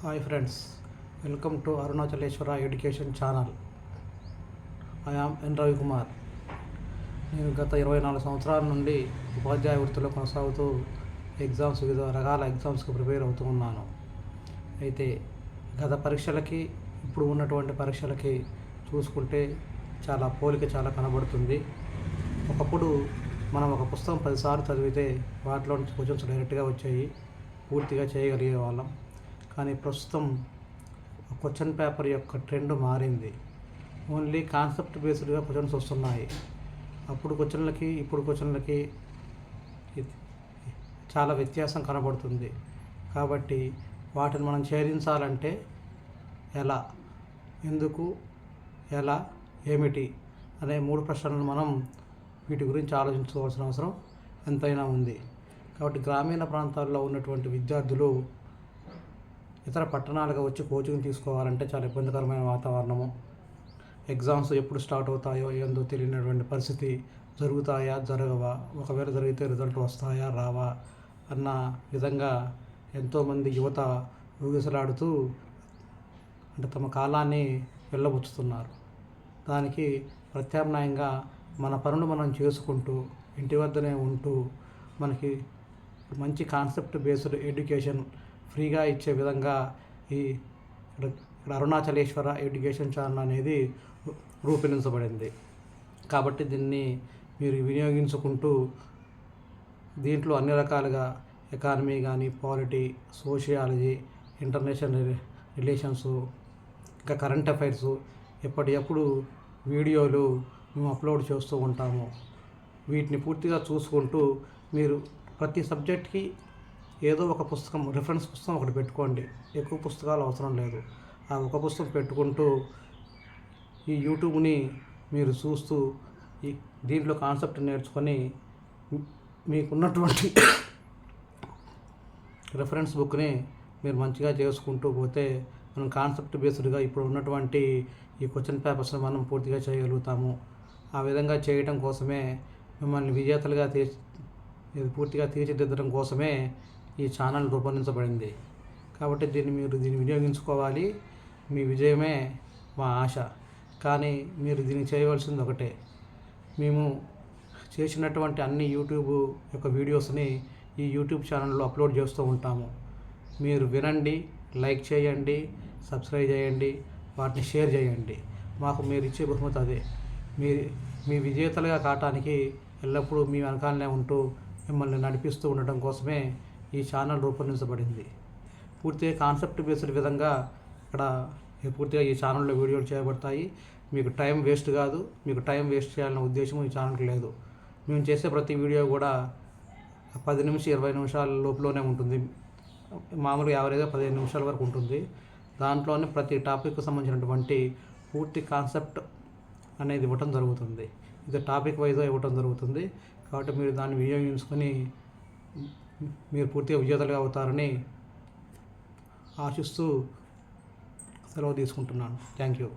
Hi friends, welcome to Arunachaleshwara education channel. I am N Ravikumar. నేను గత 24 సంవత్సరాల నుండి ఉపాధ్యాయ వృత్తిలో కొనసాగుతూ వివిధ రకాల ఎగ్జామ్స్కి ప్రిపేర్ అవుతూ ఉన్నాను. అయితే గత పరీక్షలకి ఇప్పుడు ఉన్నటువంటి పరీక్షలకి చూసుకుంటే చాలా కనబడుతుంది. ఒకప్పుడు మనం ఒక పుస్తకం 10 సార్లు చదివితే వాటిలో నుంచి క్వశ్చన్స్ డైరెక్ట్గా వచ్చాయి, పూర్తిగా చేయగలిగే వాళ్ళం. కానీ ప్రస్తుతం క్వశ్చన్ పేపర్ యొక్క ట్రెండ్ మారింది. ఓన్లీ కాన్సెప్ట్ బేస్డ్గా క్వశ్చన్స్ వస్తున్నాయి. అప్పుడు క్వశ్చన్లకి ఇప్పుడు క్వశ్చన్లకి చాలా వ్యత్యాసం కనబడుతుంది. కాబట్టి వాటిని మనం ఛేదించాలంటే ఎలా, ఎందుకు, ఎలా, ఏమిటి అనే 3 ప్రశ్నలను మనం వీటి గురించి ఆలోచించుకోవాల్సిన అవసరం ఎంతైనా ఉంది. కాబట్టి గ్రామీణ ప్రాంతాల్లో ఉన్నటువంటి విద్యార్థులు ఇతర పట్టణాలకు వచ్చి కోచింగ్ తీసుకోవాలంటే చాలా ఇబ్బందికరమైన వాతావరణము. ఎగ్జామ్స్ ఎప్పుడు స్టార్ట్ అవుతాయో ఏందో తెలియనటువంటి పరిస్థితి. జరుగుతాయా, జరగవా, ఒకవేళ జరిగితే రిజల్ట్ వస్తాయా, రావా అన్న విధంగా ఎంతోమంది యువత ఊగిసలాడుతూ తమ కాలాన్ని వెళ్ళబుచ్చుతున్నారు. దానికి ప్రత్యామ్నాయంగా మన పనులు మనం చేసుకుంటూ ఇంటి వద్దనే ఉంటూ మనకి మంచి కాన్సెప్ట్ బేస్డ్ ఎడ్యుకేషన్ ఫ్రీగా ఇచ్చే విధంగా ఇక్కడ అరుణాచలేశ్వర ఎడ్యుకేషన్ ఛానల్ అనేది రూపొందించబడింది. కాబట్టి దీన్ని మీరు వినియోగించుకుంటూ దీంట్లో అన్ని రకాలుగా ఎకానమీ కానీ, పాలిటీ, సోషియాలజీ, ఇంటర్నేషనల్ రిలేషన్స్, ఇంకా కరెంట్ అఫైర్స్ ఎప్పటికప్పుడు వీడియోలు మేము అప్లోడ్ చేస్తూ ఉంటాము. వీటిని పూర్తిగా చూసుకుంటూ మీరు ప్రతి సబ్జెక్ట్కి ఏదో ఒక పుస్తకం, రిఫరెన్స్ పుస్తకం ఒకటి పెట్టుకోండి. ఎక్కువ పుస్తకాలు అవసరం లేదు. ఆ ఒక పుస్తకం పెట్టుకుంటూ ఈ యూట్యూబ్ని మీరు చూస్తూ దీంట్లో కాన్సెప్ట్ నేర్చుకొని మీకున్నటువంటి రిఫరెన్స్ బుక్ని మీరు మంచిగా చేసుకుంటూ పోతే మనం కాన్సెప్ట్ బేస్డ్గా ఇప్పుడు ఉన్నటువంటి ఈ క్వశ్చన్ పేపర్స్ని మనం పూర్తిగా చేయగలుగుతాము. ఆ విధంగా చేయడం కోసమే మిమ్మల్ని విజేతలుగా పూర్తిగా తీర్చిదిద్దడం కోసమే ఈ ఛానల్ రూపొందించబడింది. కాబట్టి దీన్ని వినియోగించుకోవాలి. మీ విజయమే మా ఆశ. కానీ మీరు దీన్ని చేయవలసింది ఒకటే, మేము చేసినటువంటి అన్ని యూట్యూబ్ యొక్క వీడియోస్ని ఈ యూట్యూబ్ ఛానల్లో అప్లోడ్ చేస్తూ ఉంటాము. మీరు వినండి, లైక్ చేయండి, సబ్స్క్రైబ్ చేయండి, వాటిని షేర్ చేయండి. మాకు మీరు ఇచ్చే బహుమతి అదే. మీ విజేతలుగా కావటానికి ఎల్లప్పుడూ మీ వెనకాలనే ఉంటూ మిమ్మల్ని నడిపిస్తూ ఉండటం కోసమే ఈ ఛానల్ రూపొందించబడింది. పూర్తిగా కాన్సెప్ట్ బేస్డ్ విధంగా ఇక్కడ పూర్తిగా ఈ ఛానల్లో వీడియోలు చేయబడతాయి. మీకు టైం వేస్ట్ కాదు. మీకు టైం వేస్ట్ చేయాలనే ఉద్దేశం ఈ ఛానల్కి లేదు. మేము చేసే ప్రతి వీడియో కూడా 10 నుంచి 20 నిమిషాల లోపులోనే ఉంటుంది. మామూలుగా యావరేజ్గా 15 నిమిషాల వరకు ఉంటుంది. దాంట్లోనే ప్రతి టాపిక్కి సంబంధించినటువంటి పూర్తి కాన్సెప్ట్ అనేది ఇవ్వటం జరుగుతుంది. ఇది టాపిక్ వైజ్గా ఇవ్వటం జరుగుతుంది. కాబట్టి మీరు దాన్ని వినియోగించుకొని మీరు పూర్తిగా విజేతలుగా అవుతారని ఆశిస్తూ సెలవు తీసుకుంటున్నాను. Thank you.